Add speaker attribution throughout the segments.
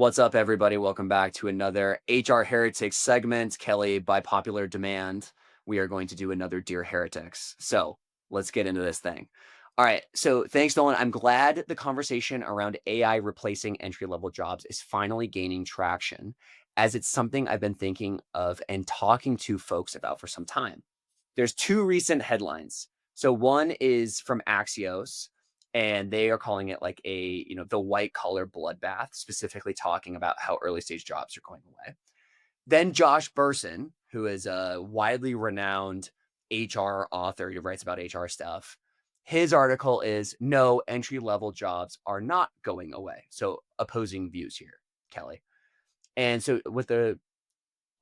Speaker 1: What's up, everybody? Welcome back to another HR Heretics segment. Kelli, by popular demand, we are going to do another Dear Heretics. So let's get into this thing. All right. So thanks, Nolan. I'm glad the conversation around AI replacing entry-level jobs is finally gaining traction, as it's something I've been thinking of and talking to folks about for some time. There's two recent headlines. So one is from Axios, and they are calling it like the white collar bloodbath, specifically talking about how early stage jobs are going away. Then Josh Bersin, who is a widely renowned HR author, he writes about HR stuff. His article is no, entry level jobs are not going away. So opposing views here, Kelli. And so what the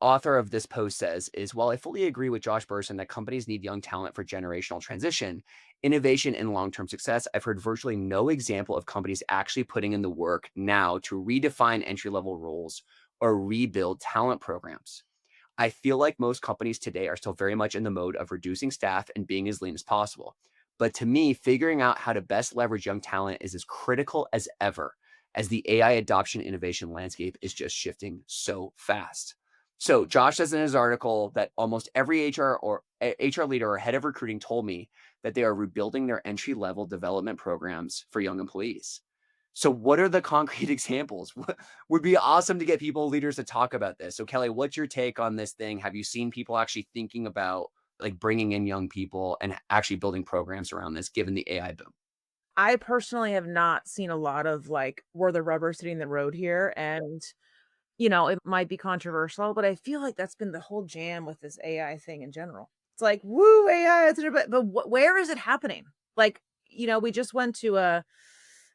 Speaker 1: author of this post says is, while I fully agree with Josh Bersin that companies need young talent for generational transition, innovation, and long-term success, I've heard virtually no example of companies actually putting in the work now to redefine entry-level roles or rebuild talent programs. I feel like most companies today are still very much in the mode of reducing staff and being as lean as possible. But to me, figuring out how to best leverage young talent is as critical as ever, as the AI adoption innovation landscape is just shifting so fast. So Josh says in his article that almost every HR leader or head of recruiting told me that they are rebuilding their entry-level development programs for young employees. So what are the concrete examples? Would be awesome to get leaders to talk about this. So Kelli, what's your take on this thing? Have you seen people actually thinking about like bringing in young people and actually building programs around this, given the AI boom?
Speaker 2: I personally have not seen a lot of like where the rubber's hitting the road here. And, it might be controversial, but I feel like that's been the whole jam with this AI thing in general. It's like, woo, AI, but where is it happening? Like, we just went to a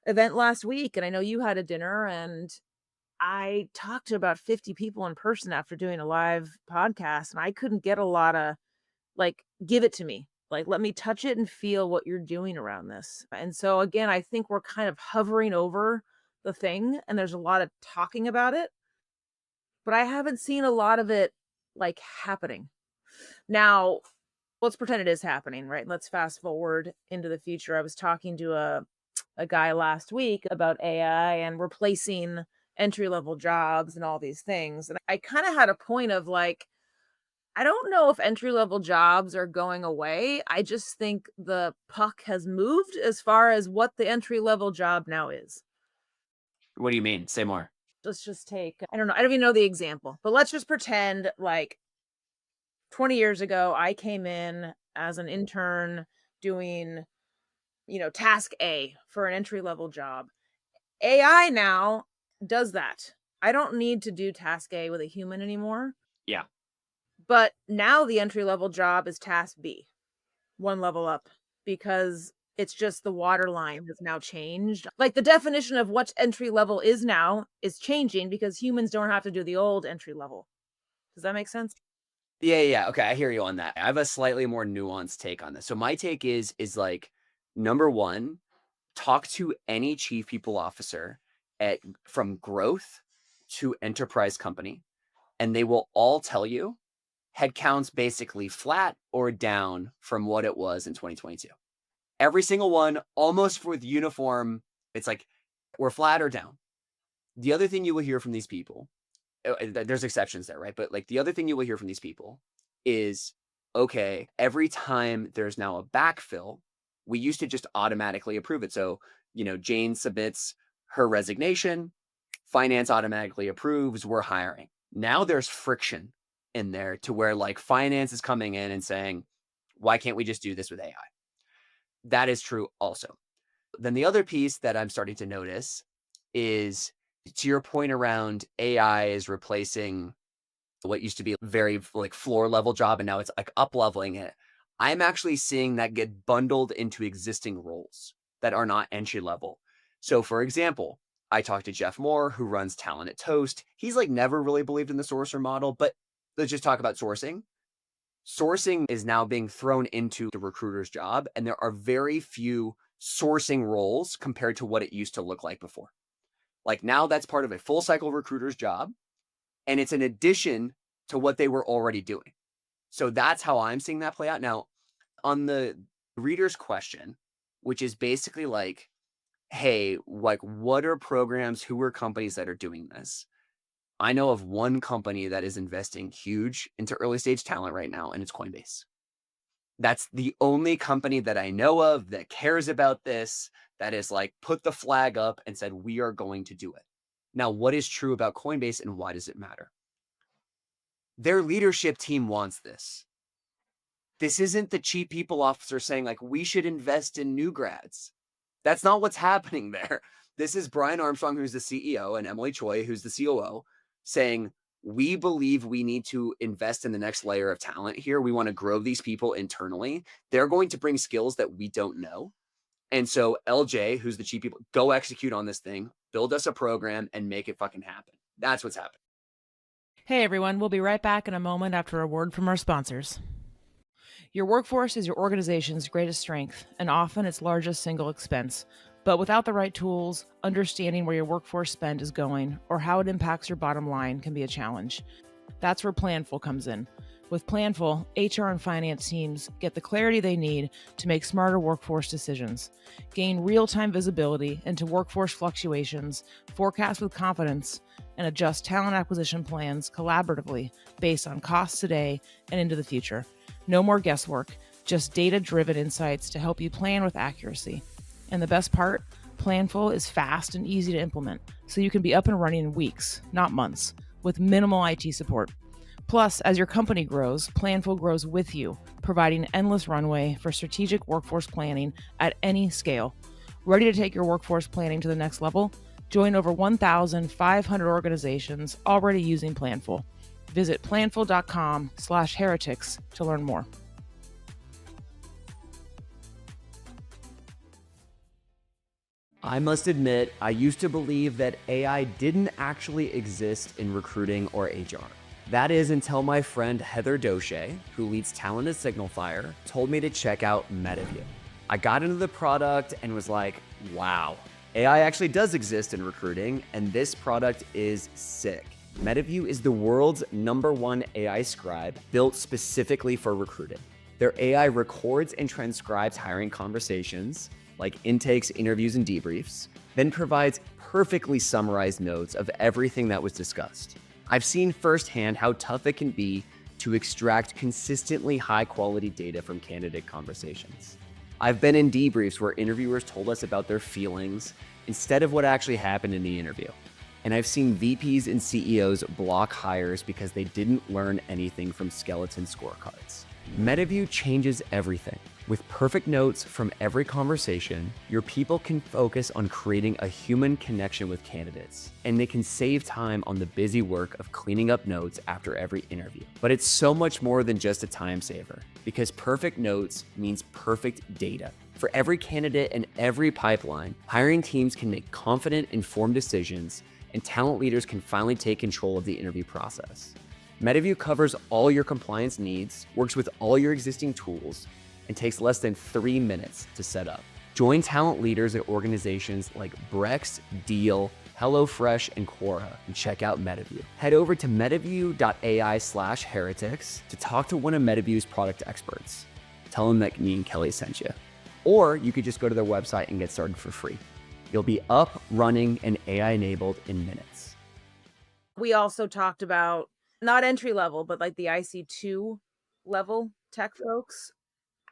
Speaker 2: event last week and I know you had a dinner and I talked to about 50 people in person after doing a live podcast and I couldn't get a lot of like, give it to me. Like, let me touch it and feel what you're doing around this. And so again, I think we're kind of hovering over the thing and there's a lot of talking about it, but I haven't seen a lot of it like happening. Now, let's pretend it is happening, right? Let's fast forward into the future. I was talking to a guy last week about AI and replacing entry level jobs and all these things. And I kind of had a point of like, I don't know if entry level jobs are going away. I just think the puck has moved as far as what the entry level job now is.
Speaker 1: What do you mean? Say more.
Speaker 2: Let's just take, I don't know, I don't even know the example, but let's just pretend like 20 years ago, I came in as an intern doing, task A for an entry level job. AI now does that. I don't need to do task A with a human anymore.
Speaker 1: Yeah.
Speaker 2: But now the entry level job is task B. One level up because it's just the waterline has now changed. Like the definition of what entry level is now is changing because humans don't have to do the old entry level. Does that make sense?
Speaker 1: Yeah. Okay, I hear you on that. I have a slightly more nuanced take on this. So my take is like number one, talk to any chief people officer at from growth to enterprise company, and they will all tell you headcount's basically flat or down from what it was in 2022. Every single one, almost with uniform, it's like we're flat or down. The other thing you will hear from these people, there's exceptions there, right? But like the other thing you will hear from these people is, okay, every time there's now a backfill, we used to just automatically approve it. So, Jane submits her resignation, finance automatically approves, we're hiring. Now there's friction in there to where like finance is coming in and saying, why can't we just do this with AI? That is true also. Then the other piece that I'm starting to notice is, to your point around AI is replacing what used to be a very like floor level job and now it's like up leveling it. I'm actually seeing that get bundled into existing roles that are not entry level. So for example, I talked to Jeff Moore, who runs talent at Toast. He's like never really believed in the sourcer model, but let's just talk about sourcing. Sourcing is now being thrown into the recruiter's job, and there are very few sourcing roles compared to what it used to look like before. Like now that's part of a full cycle recruiter's job, and it's an addition to what they were already doing. So that's how I'm seeing that play out. Now, on the reader's question, which is basically like, hey, like, what are programs, who are companies that are doing this? I know of one company that is investing huge into early stage talent right now, and it's Coinbase. That's the only company that I know of that cares about this, that is like put the flag up and said, we are going to do it. Now, what is true about Coinbase and why does it matter? Their leadership team wants this. This isn't the chief people officer saying, like, we should invest in new grads. That's not what's happening there. This is Brian Armstrong, who's the CEO, and Emily Choi, who's the COO, saying, we believe we need to invest in the next layer of talent here. We want to grow these people internally. They're going to bring skills that we don't know. And so LJ, who's the chief people, go execute on this thing, build us a program and make it fucking happen. That's what's happening.
Speaker 2: Hey everyone, we'll be right back in a moment after a word from our sponsors. Your workforce is your organization's greatest strength and often its largest single expense. But without the right tools, understanding where your workforce spend is going or how it impacts your bottom line can be a challenge. That's where Planful comes in. With Planful, HR and finance teams get the clarity they need to make smarter workforce decisions, gain real-time visibility into workforce fluctuations, forecast with confidence, and adjust talent acquisition plans collaboratively based on costs today and into the future. No more guesswork, just data-driven insights to help you plan with accuracy. And the best part, Planful is fast and easy to implement, so you can be up and running in weeks, not months, with minimal IT support. Plus, as your company grows, Planful grows with you, providing endless runway for strategic workforce planning at any scale. Ready to take your workforce planning to the next level? Join over 1,500 organizations already using Planful. Visit planful.com/heretics to learn more.
Speaker 1: I must admit, I used to believe that AI didn't actually exist in recruiting or HR. That is until my friend Heather Doche, who leads talent at Signalfire, told me to check out Metaview. I got into the product and was like, wow, AI actually does exist in recruiting, and this product is sick. Metaview is the world's #1 AI scribe built specifically for recruiting. Their AI records and transcribes hiring conversations, like intakes, interviews, and debriefs, then provides perfectly summarized notes of everything that was discussed. I've seen firsthand how tough it can be to extract consistently high-quality data from candidate conversations. I've been in debriefs where interviewers told us about their feelings instead of what actually happened in the interview. And I've seen VPs and CEOs block hires because they didn't learn anything from skeleton scorecards. Metaview changes everything. With perfect notes from every conversation, your people can focus on creating a human connection with candidates, and they can save time on the busy work of cleaning up notes after every interview. But it's so much more than just a time saver, because perfect notes means perfect data. For every candidate and every pipeline, hiring teams can make confident, informed decisions, and talent leaders can finally take control of the interview process. Metaview covers all your compliance needs, works with all your existing tools, and takes less than 3 minutes to set up. Join talent leaders at organizations like Brex, Deal, HelloFresh, and Quora, and check out Metaview. Head over to metaview.ai/heretics to talk to one of Metaview's product experts. Tell them that me and Kelly sent you. Or you could just go to their website and get started for free. You'll be up, running, and AI-enabled in minutes.
Speaker 2: We also talked about not entry level, but like the IC2 level tech folks,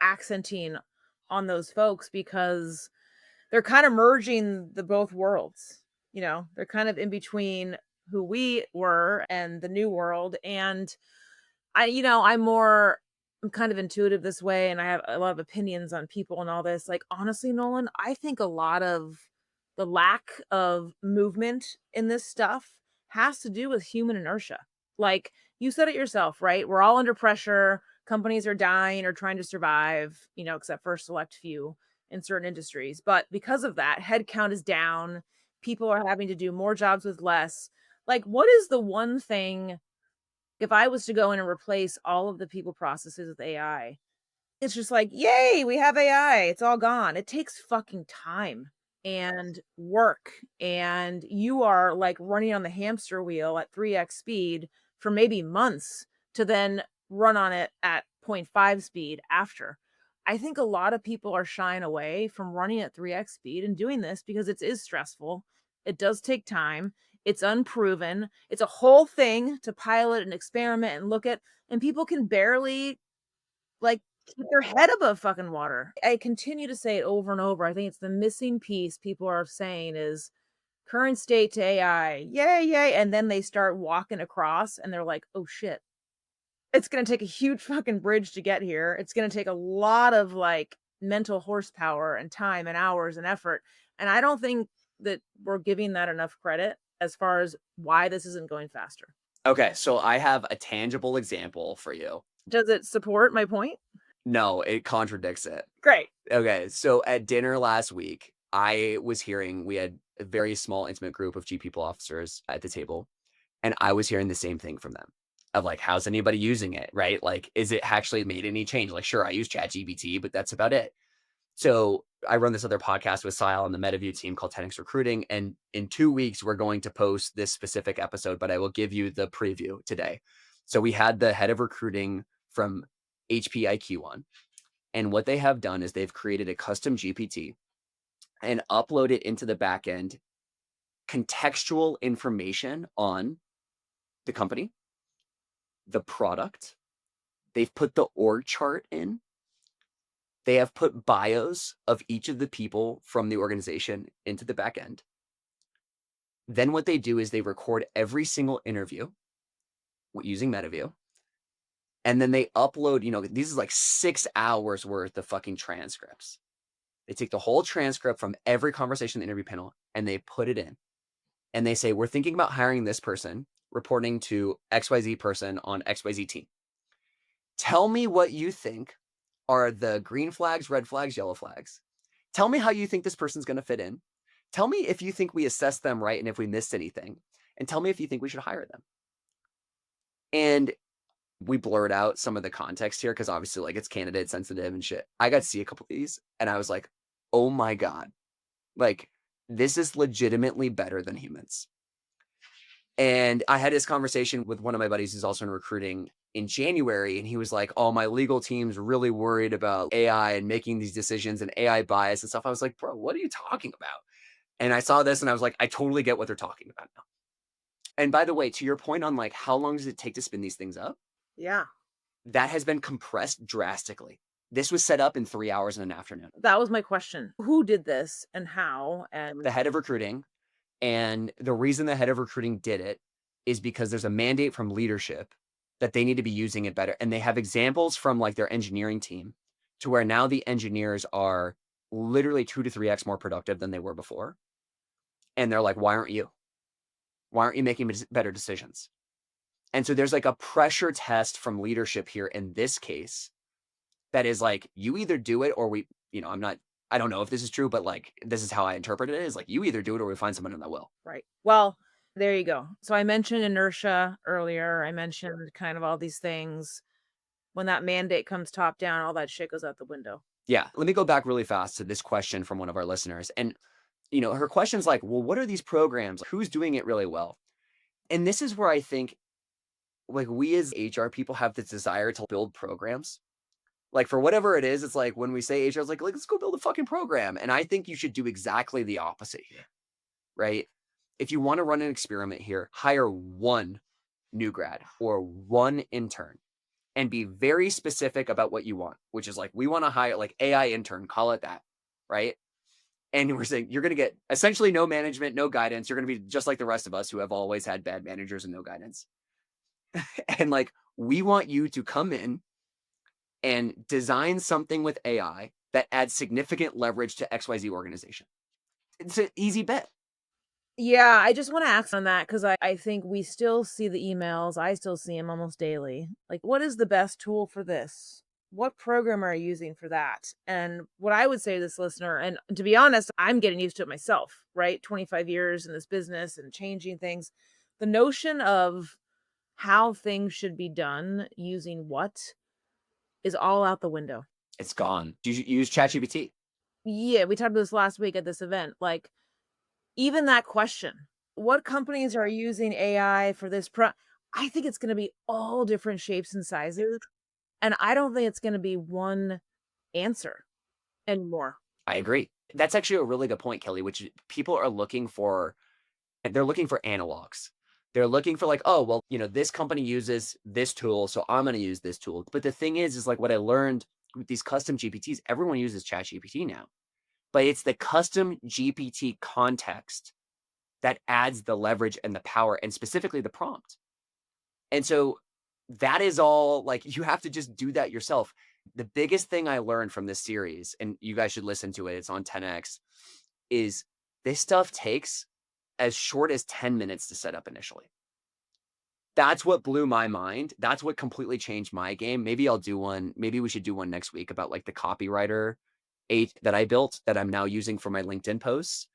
Speaker 2: accenting on those folks because they're kind of merging the both worlds. You know, they're kind of in between who we were and the new world. And I'm kind of intuitive this way and I have a lot of opinions on people and all this. Like, honestly, Nolan, I think a lot of the lack of movement in this stuff has to do with human inertia. Like, you said it yourself, right? We're all under pressure. Companies are dying or trying to survive, except for a select few in certain industries. But because of that, headcount is down. People are having to do more jobs with less. Like, what is the one thing, if I was to go in and replace all of the people processes with AI, it's just like, yay, we have AI. It's all gone. It takes fucking time and work. And you are like running on the hamster wheel at 3x speed for maybe months to then run on it at 0.5 speed after. I think a lot of people are shying away from running at 3x speed and doing this because it is stressful. It does take time. It's unproven. It's a whole thing to pilot and experiment and look at, and people can barely like keep their head above fucking water. I continue to say it over and over. I think it's the missing piece people are saying is current state to AI. Yay, yay. And then they start walking across and they're like, oh shit, it's gonna take a huge fucking bridge to get here. It's gonna take a lot of, like, mental horsepower and time and hours and effort, and I don't think that we're giving that enough credit as far as why this isn't going faster.
Speaker 1: Okay, so I have a tangible example for you.
Speaker 2: Does it support my point?
Speaker 1: No, it contradicts it.
Speaker 2: Great.
Speaker 1: Okay, so at dinner last week, I was hearing we had a very small, intimate group of chief people officers at the table, and I was hearing the same thing from them of like, how's anybody using it, right? Like, is it actually made any change? Like, sure, I use ChatGPT, but that's about it. So I run this other podcast with Sile and the Metaview team called 10x Recruiting. And in 2 weeks, we're going to post this specific episode, but I will give you the preview today. So we had the head of recruiting from HPIQ on. And what they have done is they've created a custom GPT and upload it into the backend contextual information on the company, the product. They've put the org chart in. They have put bios of each of the people from the organization into the back end. Then what they do is they record every single interview using Metaview. And then they upload, these is like 6 hours worth of fucking transcripts. They take the whole transcript from every conversation in the interview panel and they put it in. And they say, we're thinking about hiring this person, reporting to XYZ person on XYZ team. Tell me what you think are the green flags, red flags, yellow flags. Tell me how you think this person's going to fit in. Tell me if you think we assessed them right and if we missed anything. And tell me if you think we should hire them. And we blurred out some of the context here because obviously like it's candidate sensitive and shit. I got to see a couple of these and I was like, oh my God, like this is legitimately better than humans. And I had this conversation with one of my buddies who's also in recruiting in January, and he was like, oh, my legal team's really worried about AI and making these decisions and AI bias and stuff. I was like, bro, what are you talking about? And I saw this and I was like, I totally get what they're talking about now. And by the way, to your point on like, how long does it take to spin these things up?
Speaker 2: Yeah.
Speaker 1: That has been compressed drastically. This was set up in 3 hours in an afternoon.
Speaker 2: That was my question. Who did this and how? And
Speaker 1: The head of recruiting. And the reason the head of recruiting did it is because there's a mandate from leadership that they need to be using it better. And they have examples from like their engineering team to where now the engineers are literally 2 to 3x more productive than they were before. And they're like, why aren't you? Why aren't you making better decisions? And so there's like a pressure test from leadership here in this case that is like, you either do it or we, I don't know if this is true, but like, this is how I interpret it is like, you either do it or we find someone that will.
Speaker 2: right. Well, there you go. So I mentioned inertia earlier. I mentioned kind of all these things. When that mandate comes top down, all that shit goes out the window.
Speaker 1: Yeah. Let me go back really fast to this question from one of our listeners. And, her question's like, well, what are these programs? Who's doing it really well? And this is where I think like we as HR people have this desire to build programs. Like for whatever it is, it's like when we say HR, it's like, let's go build a fucking program. And I think you should do exactly the opposite here, right? If you want to run an experiment here, hire one new grad or one intern and be very specific about what you want, which is like, we want to hire like AI intern, call it that, right? And we're saying you're going to get essentially no management, no guidance. You're going to be just like the rest of us who have always had bad managers and no guidance. And like, we want you to come in and design something with AI that adds significant leverage to XYZ organization. It's an easy bet.
Speaker 2: Yeah, I just wanna ask on that because I think we still see the emails, I still see them almost daily. Like, what is the best tool for this? What program are you using for that? And what I would say to this listener, and to be honest, I'm getting used to it myself, right? 25 years in this business and changing things. The notion of how things should be done using what is all out the window.
Speaker 1: It's gone. Do you use ChatGPT?
Speaker 2: Yeah, we talked about this last week at this event. Like, even that question, what companies are using AI for this I think it's gonna be all different shapes and sizes, and I don't think it's gonna be one answer anymore.
Speaker 1: I agree. That's actually a really good point, Kelly, which people are looking for. They're looking for analogs. They're looking for like, oh, well, this company uses this tool, so I'm going to use this tool. But the thing is like what I learned with these custom GPTs, everyone uses ChatGPT now, but it's the custom GPT context that adds the leverage and the power and specifically the prompt. And so that is all like, you have to just do that yourself. The biggest thing I learned from this series, and you guys should listen to it, it's on 10X, is this stuff takes as short as 10 minutes to set up initially. That's what blew my mind. That's what completely changed my game. Maybe I'll do one. Maybe we should do one next week about like the copywriter that I built that I'm now using for my LinkedIn posts.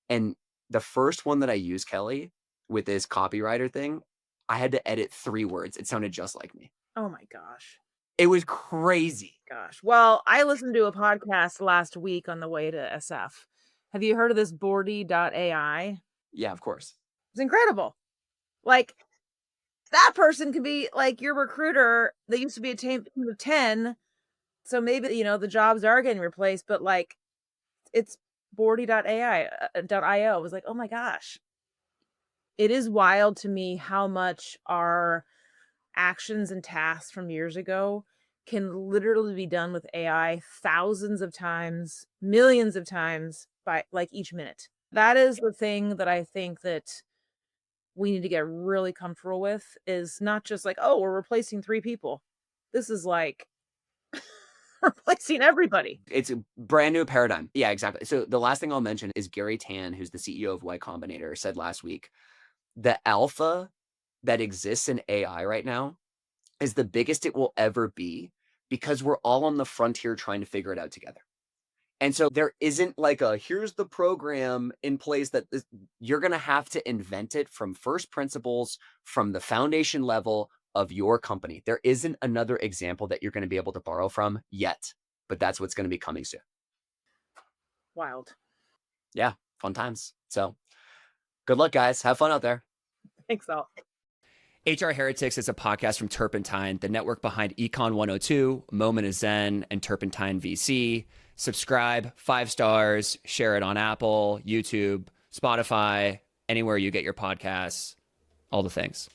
Speaker 1: And the first one that I used, Kelly, with this copywriter thing, I had to edit 3 words. It sounded just like me.
Speaker 2: Oh my gosh.
Speaker 1: It was crazy.
Speaker 2: Gosh. Well, I listened to a podcast last week on the way to SF. Have you heard of this Bordy.ai?
Speaker 1: Yeah, of course.
Speaker 2: It's incredible. Like, that person could be like your recruiter that used to be a team of 10. So maybe, the jobs are getting replaced, but like it's Bordy.ai, .io. I was like, oh my gosh. It is wild to me how much our actions and tasks from years ago can literally be done with AI thousands of times, millions of times by like each minute. That is the thing that I think that we need to get really comfortable with, is not just like, oh, we're replacing 3 people. This is like replacing everybody.
Speaker 1: It's a brand new paradigm. Yeah, exactly. So the last thing I'll mention is Gary Tan, who's the CEO of Y Combinator, said last week, the alpha that exists in AI right now is the biggest it will ever be because we're all on the frontier trying to figure it out together. And so there isn't like here's the program in place that you're going to have to invent it from first principles, from the foundation level of your company. There isn't another example that you're going to be able to borrow from yet, but that's what's going to be coming soon.
Speaker 2: Wild.
Speaker 1: Yeah, fun times. So good luck, guys. Have fun out there.
Speaker 2: Thanks all.
Speaker 1: HR Heretics is a podcast from Turpentine, the network behind Econ 102, Moment of Zen, and Turpentine VC. Subscribe, 5 stars, share it on Apple, YouTube, Spotify, anywhere you get your podcasts, all the things.